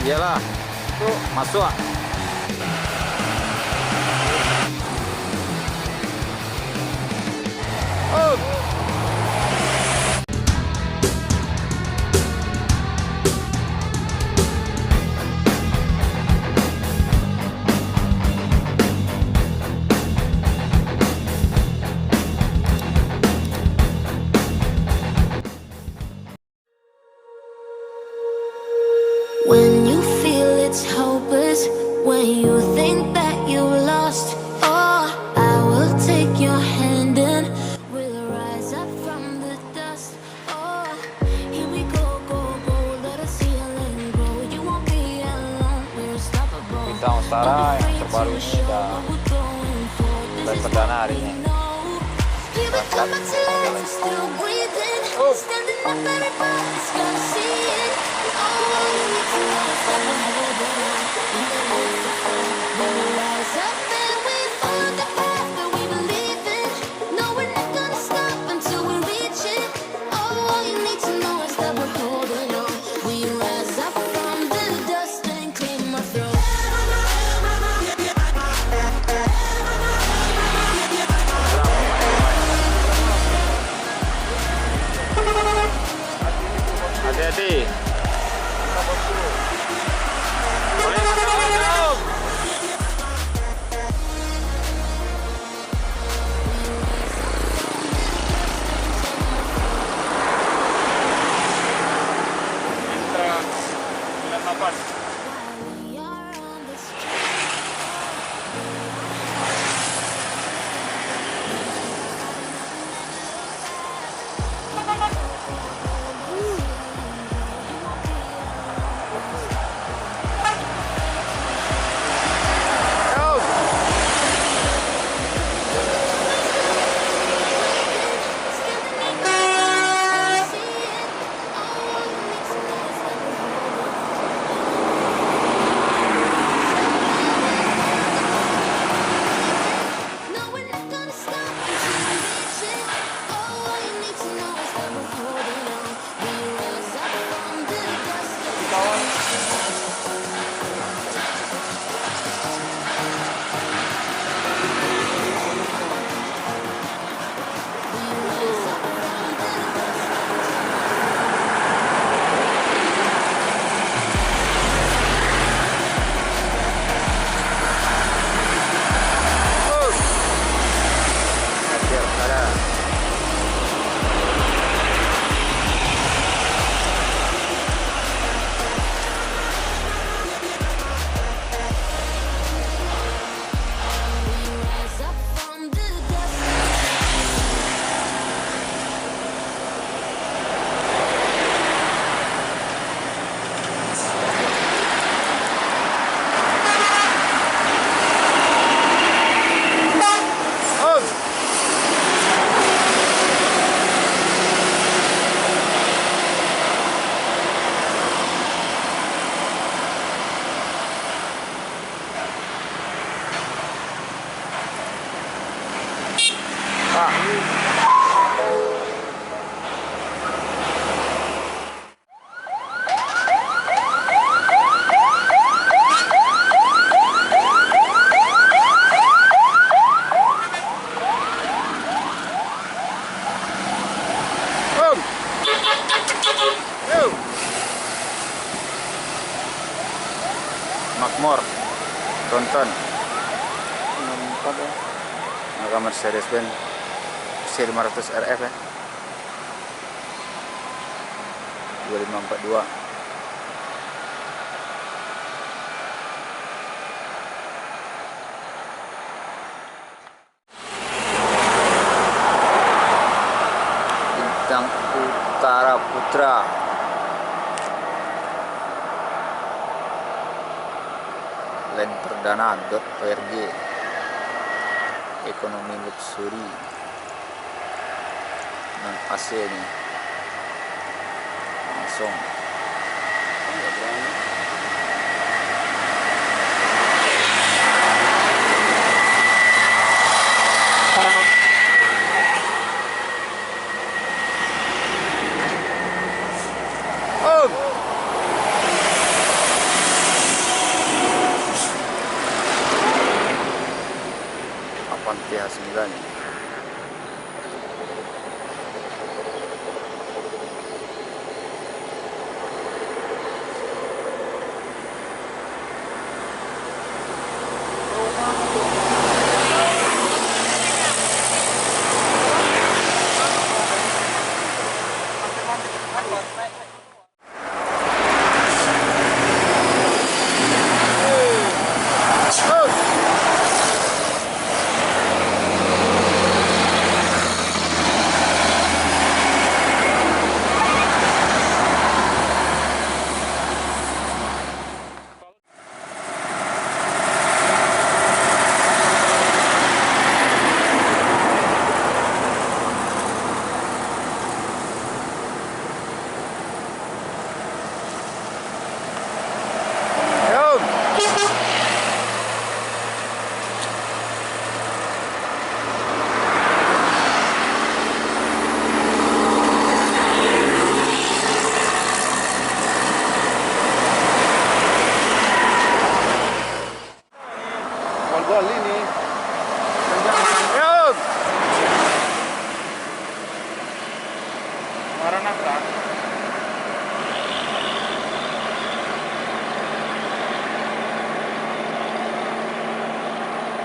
Iyalah. Tuh, masuk. Oh. When you feel it's hopeless, when you think that you've lost, oh, I will take your hand and we'll rise up from the dust. Oh, here we go, go, go, let us heal and grow. You won't be alone, we're unstoppable. Bintang Utara yang terbaru ini udah mulai perdana hari ini. Here we come back to life, still breathing, standing up, everybody's gonna see it. All you need to know is that we're holding on, and then we'll rise up and we follow the path that we believe in. No, we're not gonna stop until we reach it. All you need to know is that we're holding on. We rise up from the dust and clear my throat. Hati-hati. Boleh masuk belum? Intra 98. We are on this No, we're not gonna stop until we reach it. All you need to know is that we're holding on. We rise up from the dust. Siap, ada. Rise up from the dust. Makmur, tonton. 64 ya. Maka Mercedes-Benz C500 RF ya. 2542. Bintang Utara Putra. Land perdana.org. Ekonomi luxury. Non AC nih. Langsung. Oh.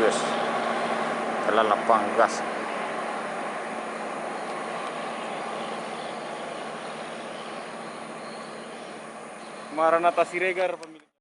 Yes, telah lapang gas. Maranatha Siregar pemilik.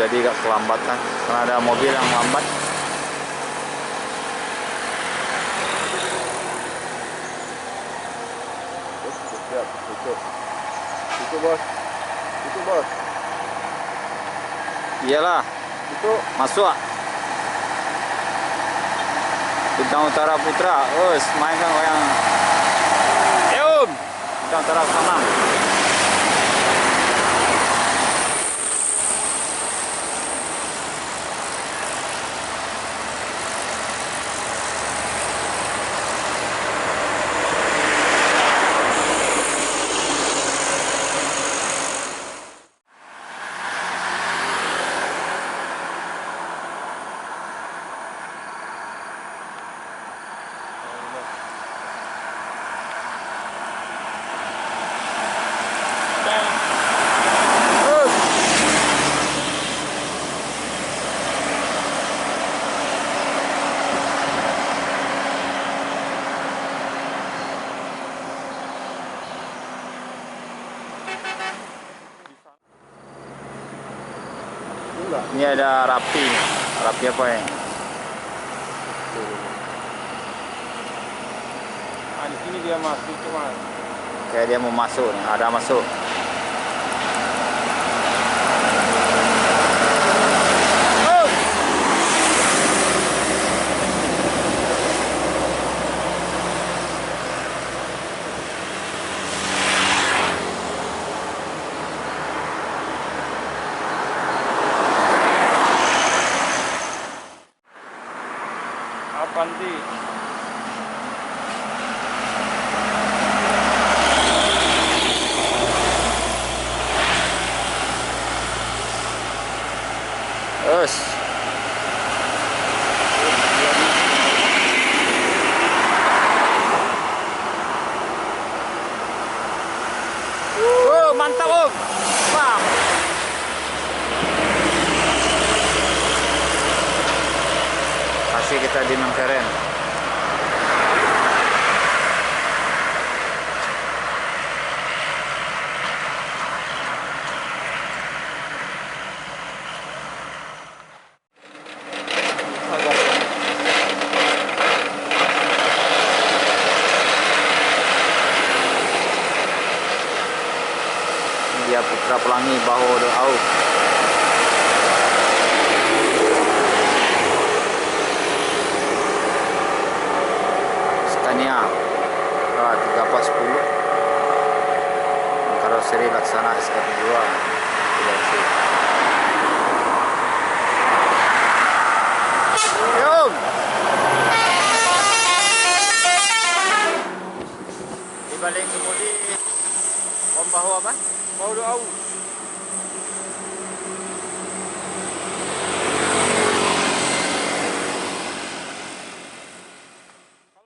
Terjadi kelambatan karena ada mobil yang lambat. Itu bos. Itu bos. Iyalah, Itu masuk. Bintang Utara Putra, mainkan wayang. Bintang Utara sana. Ini ada rapi. Rapi apa ya? di sini dia masuk cuma. Kayak dia mau masuk nih. Ada masuk. Apa nanti? Mantap Om. Bang. Kasih kita di keren. Dia Putra Pelangi Baho Au. Scania 3410 karoseri Laksana SK2. Yuk. Di balik kemudi Om Baho apa? Baho Au.